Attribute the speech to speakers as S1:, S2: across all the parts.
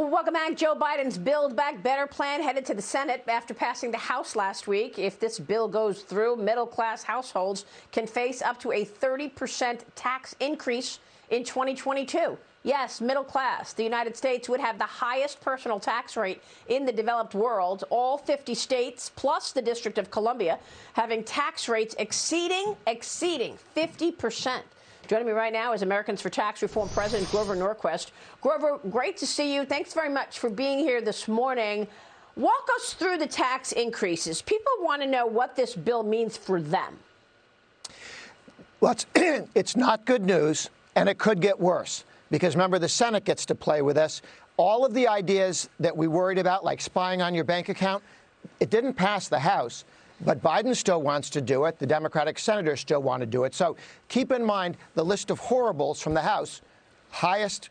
S1: Welcome back. Joe Biden's Build Back Better plan headed to the Senate after passing the House last week. If this bill goes through, middle-class households can face up to a 30% tax increase in 2022. Yes, middle class. The United States would have the highest personal tax rate in the developed world. All 50 states, plus the District of Columbia, having tax rates exceeding 50%. Joining me right now is Americans for Tax Reform President Grover Norquist. Grover, great to see you. Thanks very much for being here this morning. Walk us through the tax increases. People want to know what this bill means for them.
S2: Well, it's not good news, and it could get worse. Because remember, the Senate gets to play with this. All of the ideas that we worried about, like spying on your bank account, it didn't pass the House. But Biden still wants to do it. The Democratic senators still want to do it. So keep in mind the list of horribles from the House. Highest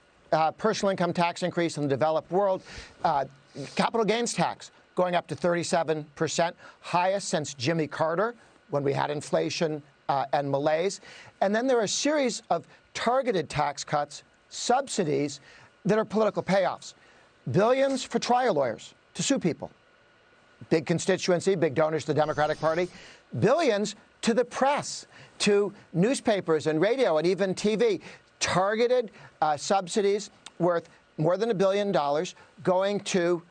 S2: personal income tax increase in the developed world. Capital gains tax going up to 37%. Highest since Jimmy Carter, when we had inflation and malaise. And then there are a series of targeted tax cuts, subsidies that are political payoffs. Billions for trial lawyers to sue people. Big constituency, big donors to the Democratic Party. Billions to the press, to newspapers and radio and even TV. Targeted subsidies worth more than $1 billion going to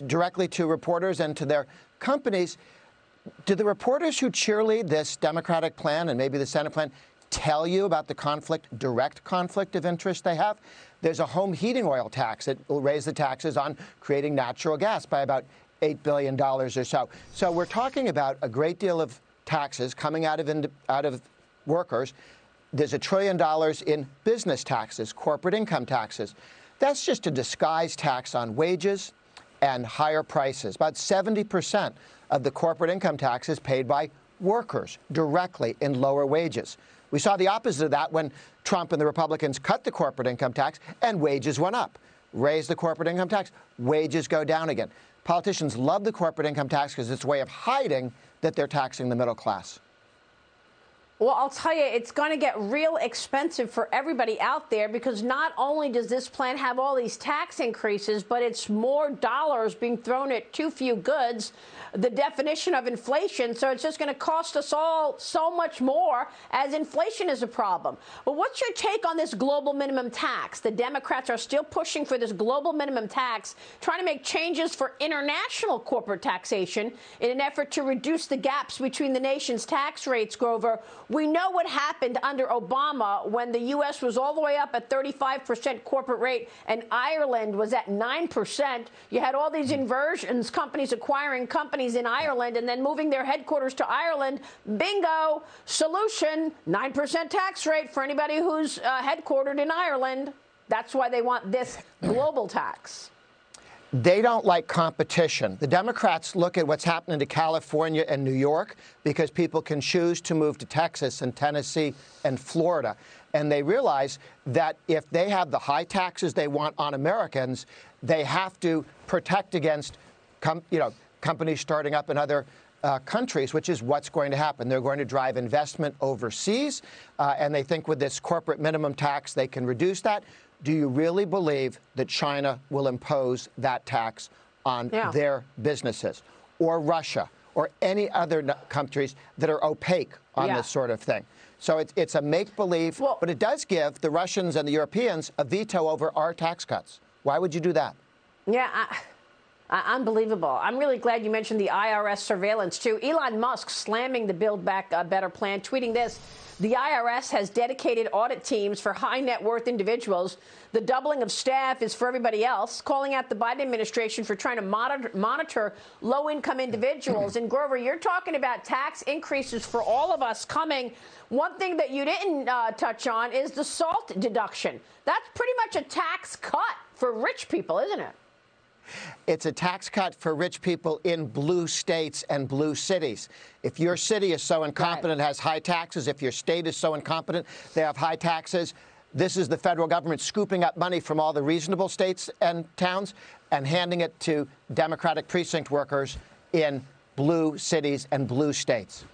S2: directly to reporters and to their companies. Do the reporters who cheerlead this Democratic plan and maybe the Senate plan tell you about the direct conflict of interest they have? There's a home heating oil tax that will raise the taxes on creating natural gas by about $8 billion or so. So we're talking about a great deal of taxes coming out of workers. There's $1 trillion in business taxes, corporate income taxes. That's just a disguised tax on wages and higher prices. About 70% of the corporate income tax is paid by workers directly in lower wages. We saw the opposite of that when Trump and the Republicans cut the corporate income tax and wages went up. Raise the corporate income tax, wages go down again. Politicians love the corporate income tax because it's a way of hiding that they're taxing the middle class.
S1: Well, I'll tell you, it's going to get real expensive for everybody out there because not only does this plan have all these tax increases, but it's more dollars being thrown at too few goods, the definition of inflation. So it's just going to cost us all so much more as inflation is a problem. But what's your take on this global minimum tax? The Democrats are still pushing for this global minimum tax, trying to make changes for international corporate taxation in an effort to reduce the gaps between the nation's tax rates, Grover. We know what happened under Obama when the U.S. was all the way up at 35% corporate rate and Ireland was at 9%. You had all these inversions, companies acquiring companies in Ireland and then moving their headquarters to Ireland. Bingo, solution, 9% tax rate for anybody who's headquartered in Ireland. That's why they want this global tax.
S2: They don't like competition. The Democrats look at what's happening to California and New York because people can choose to move to Texas and Tennessee and Florida. And they realize that if they have the high taxes they want on Americans, they have to protect against companies starting up in other countries, which is what's going to happen. They're going to drive investment overseas, and they think with this corporate minimum tax they can reduce that. Do you really believe that China will impose that tax on their businesses, or Russia, or any other countries that are opaque on this sort of thing? So it's a make-believe, but it does give the Russians and the Europeans a veto over our tax cuts. Why would you do that?
S1: Yeah, unbelievable. I'm really glad you mentioned the IRS surveillance, too. Elon Musk slamming the Build Back Better plan, tweeting this. The IRS has dedicated audit teams for high net worth individuals. The doubling of staff is for everybody else, calling out the Biden administration for trying to monitor low-income individuals. And, Grover, you're talking about tax increases for all of us coming. One thing that you didn't touch on is the SALT deduction. That's pretty much a tax cut for rich people, isn't it?
S2: It's a tax cut for rich people in blue states and blue cities. If your city is so incompetent, it has high taxes. If your state is so incompetent, they have high taxes. This is the federal government scooping up money from all the reasonable states and towns and handing it to Democratic precinct workers in blue cities and blue states.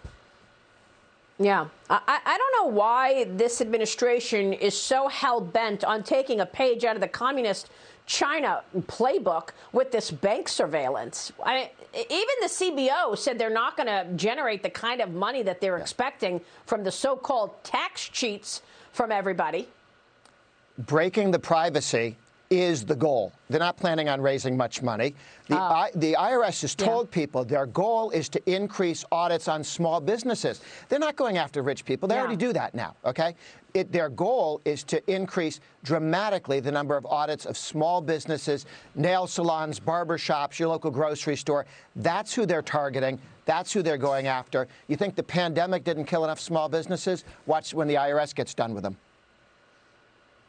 S1: Yeah. I don't know why this administration is so hell-bent on taking a page out of the communist China playbook with this bank surveillance. Even the CBO said they're not going to generate the kind of money that they're expecting from the so-called tax cheats from everybody.
S2: Breaking the privacy is the goal. They're not planning on raising much money. The IRS has told people their goal is to increase audits on small businesses. They're not going after rich people. They already do that now, okay? Their goal is to increase dramatically the number of audits of small businesses, nail salons, barber shops, your local grocery store. That's who they're targeting. That's who they're going after. You think the pandemic didn't kill enough small businesses? Watch when the IRS gets done with them.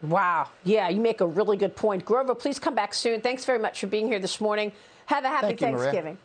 S1: Wow. Yeah, you make a really good point. Grover, please come back soon. Thanks very much for being here this morning. Have a happy
S2: Thank you, Maria.
S1: Thanksgiving.